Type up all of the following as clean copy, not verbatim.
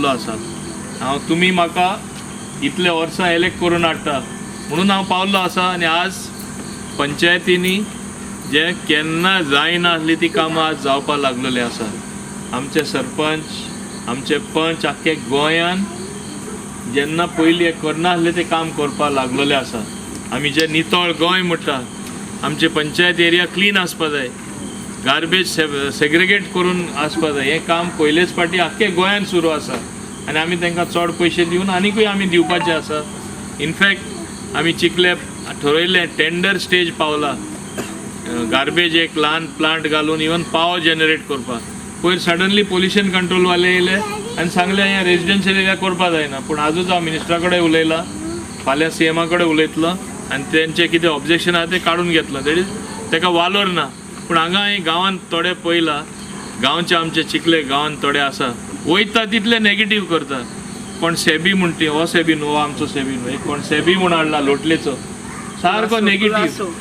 पावल्लो आसा। तुमी म्हाका इतले वर्सां इलेक्ट करून हाडटा म्हणून हांव पावल्लो आसा। आनी आज पंचायतींनी जे केन्ना जायना आसली ती कामां आज जावपाक लागलेली आसा। आमचे सरपंच आमचे पंच आख्खे गोंयान जेन्ना पयलीं करना आसले ते काम करपाक लागलेले आसा। आमी जे नितळ गोंय म्हणटा, आमचे पंचायत एरिया क्लीन आसपा जाय, गार्बेज सेग्रिगेट करून आसपा जाय, हें काम पयलेच फाटी आख्खे गोंयान सुरू आसा। आनी आमी तांकां चड पयशे दिवन आनीकूय आमी दिवपाचे आसा। इनफॅक्ट आमी चिकले ठरयलें, टेंडर स्टेज पावला गार्बेज एक ल्हान प्लांट घालून इवन पावर जनरेट करपाक। पयर सडनली पोल्युशन कंट्रोल वाले येयले आनी सांगले અહીંયા रेजिडेंशियल एरिया करपा जायना। पूण आजूच हांव मिनिस्टरा कडेन उलयलां, फाल्यां CMा कडेन उलयतलो आनी तेंचे कितें ऑब्जेक्शन आहा ते काडून घेतलो। दॅट इज तेका वालोर ना। पूण हांगा गांवांत थोडे पयला, गांवचे आमचे चिकले गांवांत थोडे आसा वयता तितले नेगेटीव करता। कोण सेबी म्हणटी, हो सेबी न्हू, आमचो सेबी न्हू, एक कोण सेबी म्हूण हाडला लोटलेचो, सारको नेगेटीव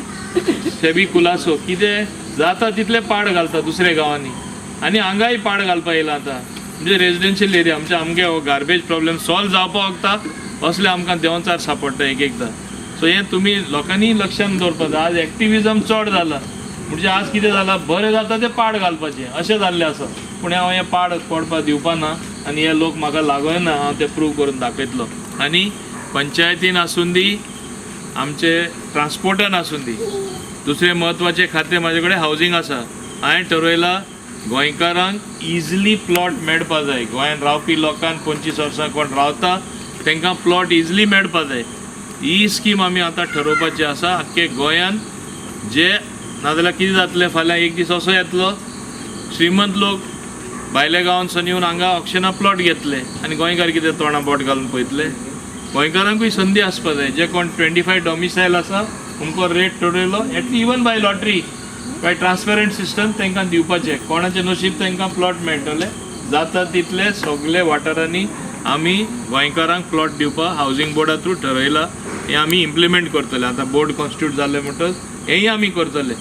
सेबी कुलासो, कितें जाता तितले पाड घालता दुसऱ्या गांवांनी आनी हांगाय पाड घालपा येयला आतां। म्हणजे रेजिडेंशियल एरिया आमगे हो गार्बेज प्रॉब्लेम सॉल्व जावपाक वखता असले आमकां देंवचार सांपडटा एक एकदां। सो हें तुमी लोकांनी लक्षांत दवरपाक जाय। आज एक्टिविजम चड जाला, म्हणजे आज कितें जालां, बरें जाता ते पाड घालपाचें अशें जाल्लें आसा। पूण हांव हें पाड पडपाक दिवपाना आनी हे लोक म्हाका लागयना, हांव ते प्रूव करून दाखयतलो। आनी पंचायतीन आसून दी, आमचे ट्रान्सपोर्टान आसून दी, दुसरे म्हत्वाचे खातें म्हाजे कडेन हावजींग आसा। हांवें ठरयलां गोंयकारांक इजिली प्लॉट मेळपा जाय। गोंयान रावपी लोकांक 25 वर्सां कोण रावता तांकां प्लॉट इजिली मेळपा जाय। ही स्कीम आमी आतां ठरोवपाची आसा आख्खे गोंयान। जे नाजाल्यार कितें जातलें, फाल्यां एक दीस असो येतलो श्रीमंत लोक भायल्या गांवांतसून येवन हांगा ऑक्शना प्लॉट घेतले आनी गोंयकार कितें तोंडां बोट घालून पळयतले। गोंयकारांकूय संदी आसपा जाय। जे कोण 25 डॉमिसायल आसा तुमको रेट ठरयलो even by lottery by transparent system तांकां दिवपाचें। कोणाचें नशीब तांकां प्लॉट मेळटले। जाता तितले सगळे वाठारांनी आमी गोंयकारांक प्लॉट दिवपाक हावजींग बोर्डा थ्रू ठरयलां। हें आमी इम्प्लिमेंट करतले। आतां बोर्ड कॉन्स्टिट्यूट जाल्ले म्हणटच हेंय आमी करतले।